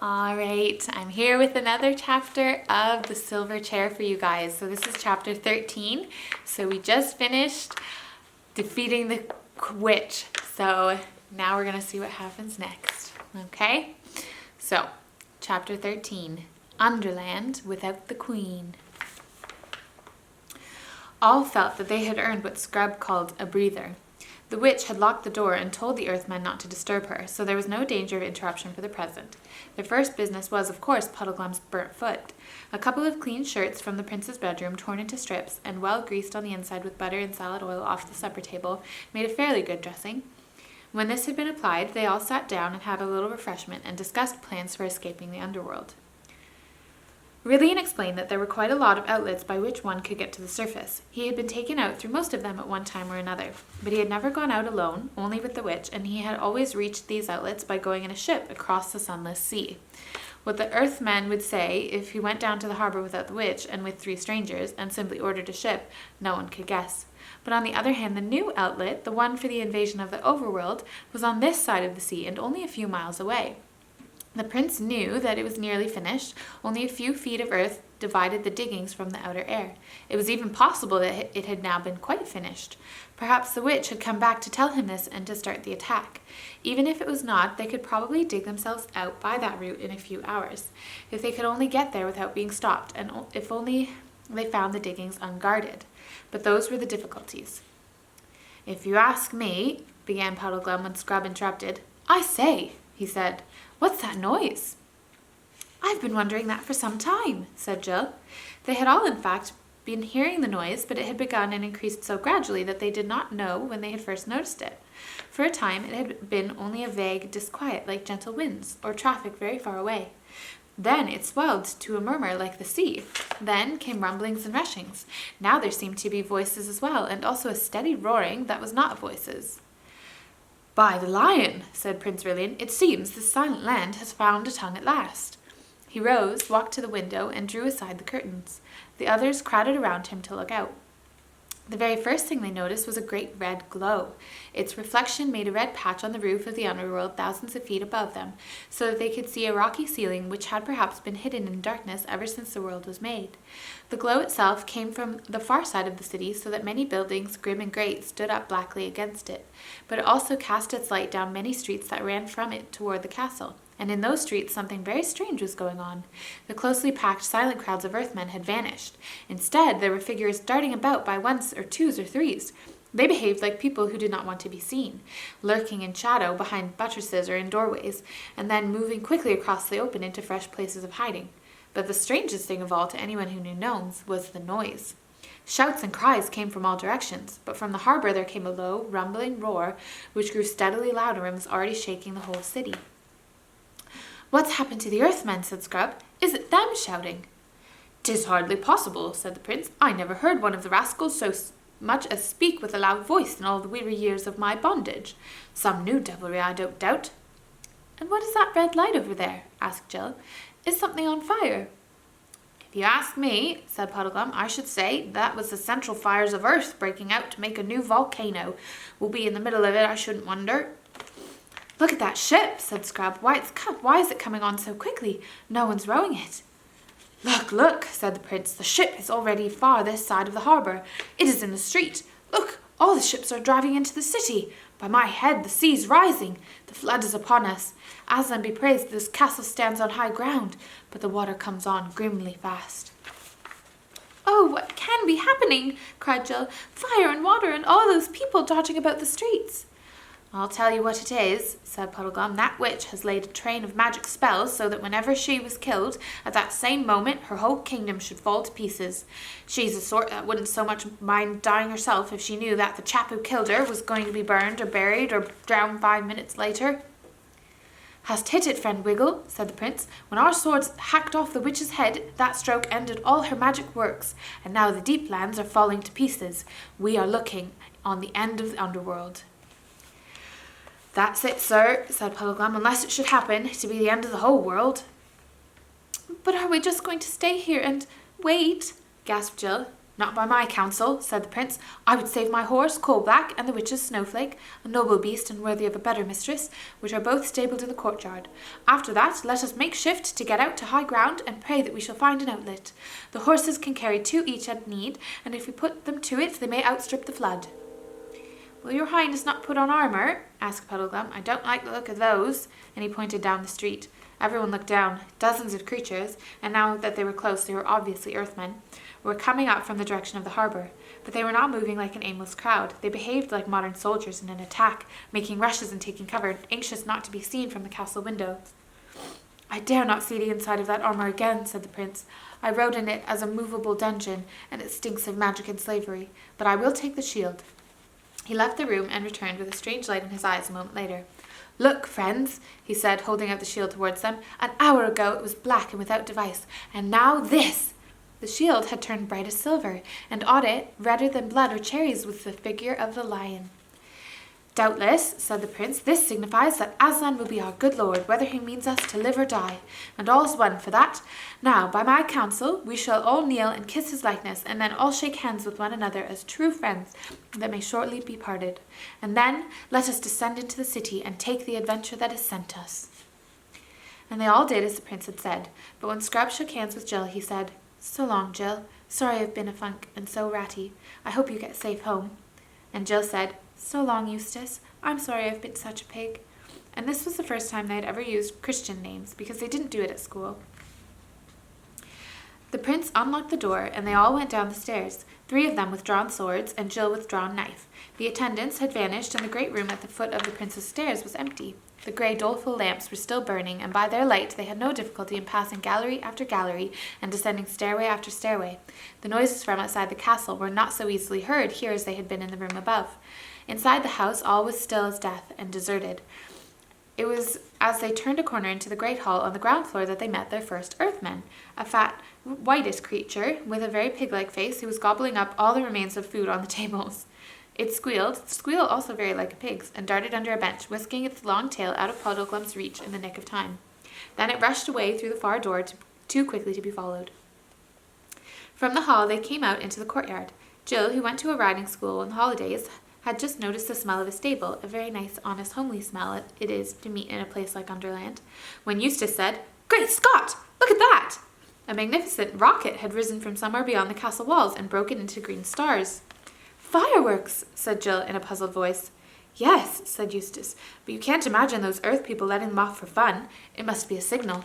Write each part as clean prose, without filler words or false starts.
All right, I'm here with another chapter of The Silver Chair for you guys. So this is chapter 13. So we just finished defeating the witch. So now we're gonna see what happens next, okay? So, chapter 13, Underland Without the Queen. All felt that they had earned what Scrub called a breather. The witch had locked the door and told the Earthmen not to disturb her, so there was no danger of interruption for the present. Their first business was, of course, Puddleglum's burnt foot. A couple of clean shirts from the prince's bedroom, torn into strips, and well greased on the inside with butter and salad oil off the supper table, made a fairly good dressing. When this had been applied, they all sat down and had a little refreshment and discussed plans for escaping the underworld. Rillian explained that there were quite a lot of outlets by which one could get to the surface. He had been taken out through most of them at one time or another, but he had never gone out alone, only with the witch, and he had always reached these outlets by going in a ship across the sunless sea. What the Earthmen would say if he went down to the harbor without the witch and with 3 strangers, and simply ordered a ship, no one could guess. But on the other hand, the new outlet, the one for the invasion of the overworld, was on this side of the sea and only a few miles away. The prince knew that it was nearly finished. Only a few feet of earth divided the diggings from the outer air. It was even possible that it had now been quite finished. Perhaps the witch had come back to tell him this and to start the attack. Even if it was not, they could probably dig themselves out by that route in a few hours. If they could only get there without being stopped, and if only they found the diggings unguarded. But those were the difficulties. "If you ask me," began Puddleglum when Scrub interrupted. "I say," he said, "what's that noise?" "I've been wondering that for some time," said Jill. They had all, in fact, been hearing the noise, but it had begun and increased so gradually that they did not know when they had first noticed it. For a time it had been only a vague disquiet like gentle winds, or traffic very far away. Then it swelled to a murmur like the sea. Then came rumblings and rushings. Now there seemed to be voices as well, and also a steady roaring that was not voices. "By the lion," said Prince Rillian, "it seems this silent land has found a tongue at last." He rose, walked to the window, and drew aside the curtains. The others crowded around him to look out. The very first thing they noticed was a great red glow. Its reflection made a red patch on the roof of the underworld thousands of feet above them, so that they could see a rocky ceiling which had perhaps been hidden in darkness ever since the world was made. The glow itself came from the far side of the city, so that many buildings, grim and great, stood up blackly against it. But it also cast its light down many streets that ran from it toward the castle. And in those streets something very strange was going on. The closely packed, silent crowds of Earthmen had vanished. Instead, there were figures darting about by 1s or 2s or 3s. They behaved like people who did not want to be seen, lurking in shadow behind buttresses or in doorways, and then moving quickly across the open into fresh places of hiding. But the strangest thing of all to anyone who knew gnomes was the noise. Shouts and cries came from all directions, but from the harbor there came a low, rumbling roar, which grew steadily louder and was already shaking the whole city. "What's happened to the Earthmen?" said Scrub. "Is it them shouting?" "'Tis hardly possible," said the prince. "I never heard one of the rascals so much as speak with a loud voice in all the weary years of my bondage. Some new devilry, I don't doubt." "And what is that red light over there?" asked Jill. "Is something on fire?" "If you ask me," said Puddleglum, "I should say that was the central fires of Earth breaking out to make a new volcano. We'll be in the middle of it, I shouldn't wonder." "Look at that ship," said Scrub. Why is it coming on so quickly? No one's rowing it." "Look, look," said the prince. "The ship is already far this side of the harbour. It is in the street. Look, all the ships are driving into the city. By my head, the sea's rising. The flood is upon us. Aslan be praised, this castle stands on high ground, but the water comes on grimly fast." "Oh, what can be happening?" cried Jill. "Fire and water and all those people dodging about the streets." "I'll tell you what it is," said Puddleglum. "That witch has laid a train of magic spells so that whenever she was killed, at that same moment her whole kingdom should fall to pieces. She's the sort that wouldn't so much mind dying herself if she knew that the chap who killed her was going to be burned or buried or drowned 5 minutes later." "Hast hit it, friend Wiggle," said the prince. "When our swords hacked off the witch's head, that stroke ended all her magic works, and now the deep lands are falling to pieces. We are looking on the end of the underworld." "That's it, sir," said Puddleglum, "unless it should happen to be the end of the whole world." "But are we just going to stay here and wait?" gasped Jill. "Not by my counsel," said the prince. "I would save my horse, Coal-Black, and the witch's Snowflake, a noble beast and worthy of a better mistress, which are both stabled in the courtyard. After that, let us make shift to get out to high ground, and pray that we shall find an outlet. The horses can carry 2 each at need, and if we put them to it, they may outstrip the flood." "Will your highness not put on armour?" asked Puddleglum. "I don't like the look of those," and he pointed down the street. Everyone looked down. Dozens of creatures, and now that they were close they were obviously Earthmen, were coming up from the direction of the harbour. But they were not moving like an aimless crowd. They behaved like modern soldiers in an attack, making rushes and taking cover, anxious not to be seen from the castle window. "I dare not see the inside of that armour again," said the prince. "I rode in it as a movable dungeon, and it stinks of magic and slavery. But I will take the shield." He left the room and returned with a strange light in his eyes a moment later. "Look, friends," he said, holding out the shield towards them. "An hour ago it was black and without device, and now this!" The shield had turned bright as silver, and on it, redder than blood or cherries, was the figure of the lion. "Doubtless," said the prince, "this signifies that Aslan will be our good lord, whether he means us to live or die, and all's one for that. Now, by my counsel, we shall all kneel and kiss his likeness, and then all shake hands with one another as true friends that may shortly be parted. And then let us descend into the city and take the adventure that is sent us." And they all did as the prince had said, but when Scrub shook hands with Jill, he said, "So long, Jill. Sorry I've been a funk and so ratty. I hope you get safe home." And Jill said, "So long, Eustace. I'm sorry I've been such a pig." And this was the first time they had ever used Christian names, because they didn't do it at school. The prince unlocked the door, and they all went down the stairs, 3 of them with drawn swords, and Jill with drawn knife. The attendants had vanished, and the great room at the foot of the prince's stairs was empty. The grey, doleful lamps were still burning, and by their light they had no difficulty in passing gallery after gallery and descending stairway after stairway. The noises from outside the castle were not so easily heard here as they had been in the room above. Inside the house all was still as death and deserted. It was as they turned a corner into the great hall on the ground floor that they met their first Earthman, a fat, whitish creature with a very pig-like face who was gobbling up all the remains of food on the tables. It squealed, the squeal also very like a pig's, and darted under a bench, whisking its long tail out of Puddleglum's reach in the nick of time. Then it rushed away through the far door too quickly to be followed. From the hall they came out into the courtyard. Jill, who went to a riding school on the holidays, had just noticed the smell of a stable, a very nice, honest, homely smell it is to meet in a place like Underland, when Eustace said, "Great Scott! Look at that!" A magnificent rocket had risen from somewhere beyond the castle walls and broken into green stars. "Fireworks!" said Jill in a puzzled voice. "Yes," said Eustace, "but you can't imagine those earth people letting them off for fun. It must be a signal."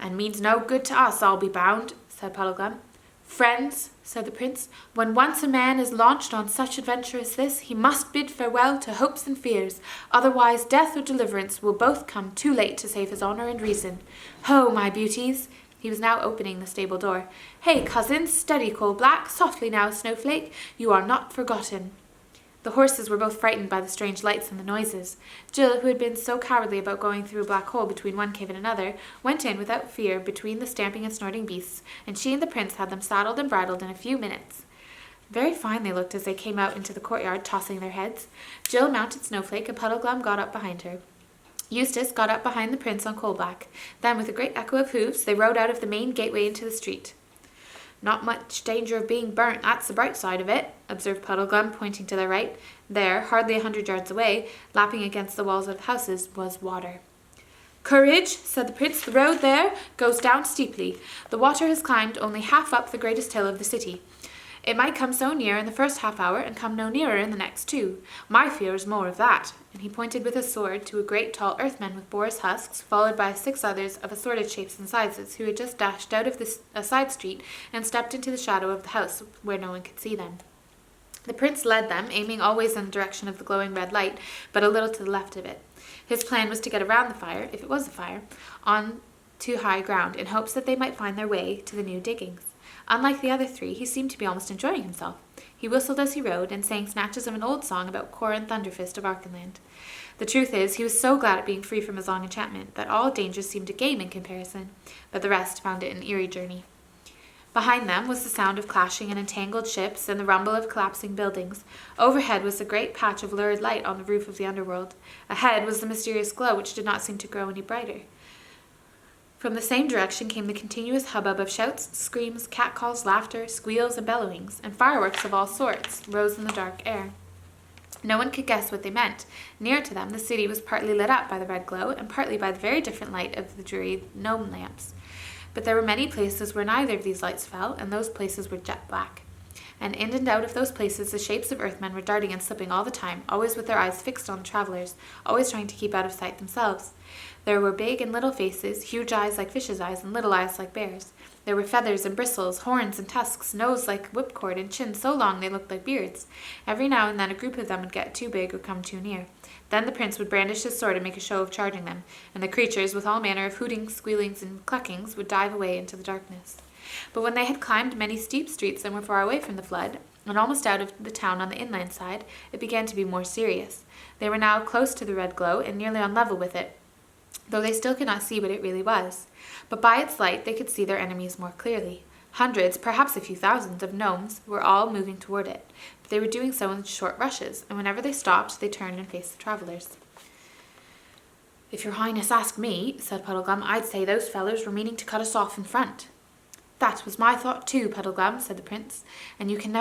"And means no good to us, I'll be bound," said Puddleglum. "Friends," said the prince, "when once a man is launched on such adventure as this, he must bid farewell to hopes and fears, otherwise death or deliverance will both come too late to save his honour and reason. Ho, my beauties!" He was now opening the stable door. "Hey, cousins, steady, Coal-Black, softly now, Snowflake, you are not forgotten." The horses were both frightened by the strange lights and the noises. Jill, who had been so cowardly about going through a black hole between one cave and another, went in without fear between the stamping and snorting beasts, and she and the prince had them saddled and bridled in a few minutes. Very fine they looked as they came out into the courtyard, tossing their heads. Jill mounted Snowflake, and Puddleglum got up behind her. Eustace got up behind the prince on Coal-Black. Then, with a great echo of hoofs, they rode out of the main gateway into the street. "Not much danger of being burnt, that's the bright side of it," observed Puddleglum, pointing to their right. There, hardly 100 yards away, lapping against the walls of the houses, was water. "Courage," said the prince. "The road there goes down steeply. The water has climbed only half up the greatest hill of the city. It might come so near in the first half hour and come no nearer in the next 2. My fear is more of that," and he pointed with his sword to a great tall earthman with boar's husks, followed by 6 others of assorted shapes and sizes, who had just dashed out of a side street and stepped into the shadow of the house where no one could see them. The prince led them, aiming always in the direction of the glowing red light, but a little to the left of it. His plan was to get around the fire, if it was a fire, on to high ground, in hopes that they might find their way to the new diggings. Unlike the other 3, he seemed to be almost enjoying himself. He whistled as he rode, and sang snatches of an old song about Corin Thunderfist of Archenland. The truth is, he was so glad at being free from his long enchantment that all dangers seemed a game in comparison, but the rest found it an eerie journey. Behind them was the sound of clashing and entangled ships and the rumble of collapsing buildings. Overhead was a great patch of lurid light on the roof of the underworld. Ahead was the mysterious glow, which did not seem to grow any brighter. From the same direction came the continuous hubbub of shouts, screams, catcalls, laughter, squeals, and bellowings, and fireworks of all sorts rose in the dark air. No one could guess what they meant. Near to them, the city was partly lit up by the red glow, and partly by the very different light of the dreary gnome lamps. But there were many places where neither of these lights fell, and those places were jet black. And in and out of those places the shapes of earthmen were darting and slipping all the time, always with their eyes fixed on the travellers, always trying to keep out of sight themselves. There were big and little faces, huge eyes like fishes' eyes, and little eyes like bears'. There were feathers and bristles, horns and tusks, nose like whipcord, and chins so long they looked like beards. Every now and then a group of them would get too big or come too near. Then the prince would brandish his sword and make a show of charging them, and the creatures, with all manner of hootings, squealings, and cluckings, would dive away into the darkness. But when they had climbed many steep streets and were far away from the flood, and almost out of the town on the inland side, it began to be more serious. They were now close to the red glow and nearly on level with it, though they still could not see what it really was. But by its light they could see their enemies more clearly. Hundreds, perhaps a few thousands, of gnomes were all moving toward it, but they were doing so in short rushes, and whenever they stopped, they turned and faced the travellers. "If your highness asked me," said Puddleglum, "I'd say those fellers were meaning to cut us off in front." "That was my thought too, Puddleglum," said the prince, "and we can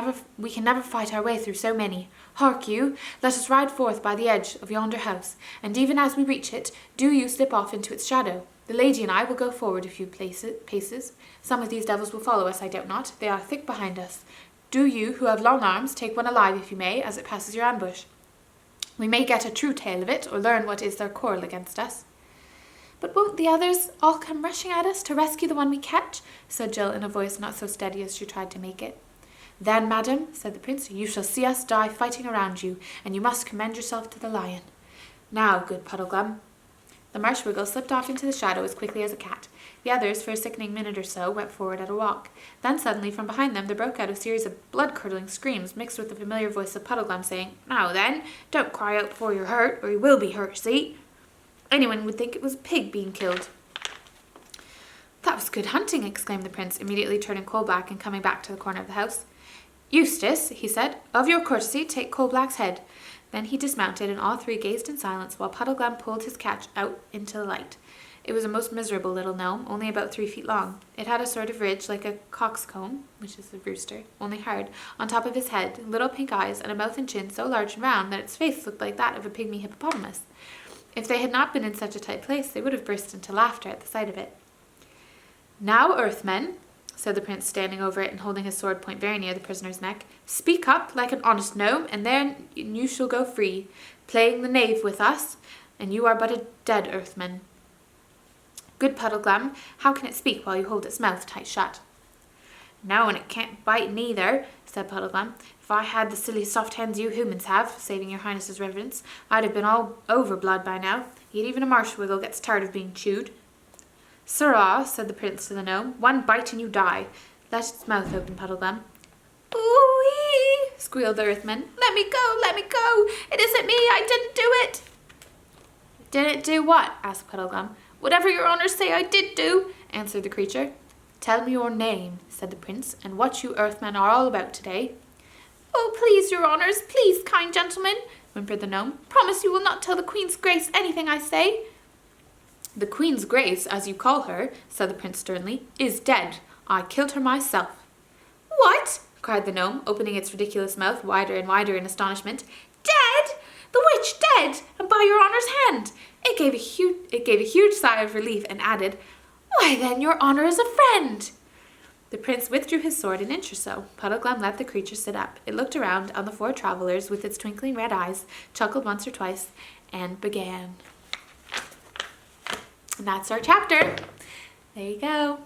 never fight our way through so many. Hark you, let us ride forth by the edge of yonder house, and even as we reach it, do you slip off into its shadow. The lady and I will go forward a few paces. Some of these devils will follow us, I doubt not. They are thick behind us. Do you, who have long arms, take one alive if you may, as it passes your ambush. We may get a true tale of it, or learn what is their quarrel against us." "But won't the others all come rushing at us to rescue the one we catch?" said Jill in a voice not so steady as she tried to make it. "Then, madam," said the prince, "you shall see us die fighting around you, and you must commend yourself to the lion. Now, good Puddleglum." The Marshwiggle slipped off into the shadow as quickly as a cat. The others, for a sickening minute or so, went forward at a walk. Then suddenly from behind them there broke out a series of blood-curdling screams mixed with the familiar voice of Puddleglum saying, "Now then, don't cry out before you're hurt, or you will be hurt, see? Anyone would think it was a pig being killed." "That was good hunting," exclaimed the prince, immediately turning coal-black and coming back to the corner of the house. "Eustace," he said, "of your courtesy, take Coal-Black's head." Then he dismounted, and all three gazed in silence while Puddleglum pulled his catch out into the light. It was a most miserable little gnome, only about 3 feet long. It had a sort of ridge like a coxcomb, which is a rooster, only hard, on top of his head, little pink eyes, and a mouth and chin so large and round that its face looked like that of a pygmy hippopotamus. If they had not been in such a tight place, they would have burst into laughter at the sight of it. "Now, Earthmen," said the prince, standing over it and holding his sword point very near the prisoner's neck, "speak up like an honest gnome, and then you shall go free. Playing the knave with us, and you are but a dead Earthman. Good Puddleglum, how can it speak while you hold its mouth tight shut?" "No, and it can't bite neither," said Puddleglum. "If I had the silly soft hands you humans have, saving your highness's reverence, I'd have been all over blood by now. Yet even a Marshwiggle gets tired of being chewed." "Sirrah," said the prince to the gnome, "one bite and you die. Let its mouth open, Puddleglum." "Ooh-wee!" squealed the Earthman. "Let me go, let me go! It isn't me, I didn't do it!" "Didn't do what?" asked Puddleglum. "Whatever your honours say I did do," answered the creature. "Tell me your name," said the prince, "and what you Earthmen are all about today." "Oh, please, your honours, please, kind gentlemen," whimpered the gnome. "Promise you will not tell the Queen's Grace anything I say." "The Queen's Grace, as you call her," said the prince sternly, "is dead. I killed her myself." "What?" cried the gnome, opening its ridiculous mouth wider and wider in astonishment. "Dead? The witch dead, and by your honour's hand!" It gave a huge sigh of relief and added, "Why then your honour is a friend." The prince withdrew his sword an inch or so. Puddleglum let the creature sit up. It looked around on the 4 travellers with its twinkling red eyes, chuckled once or twice, and began. And that's our chapter. There you go.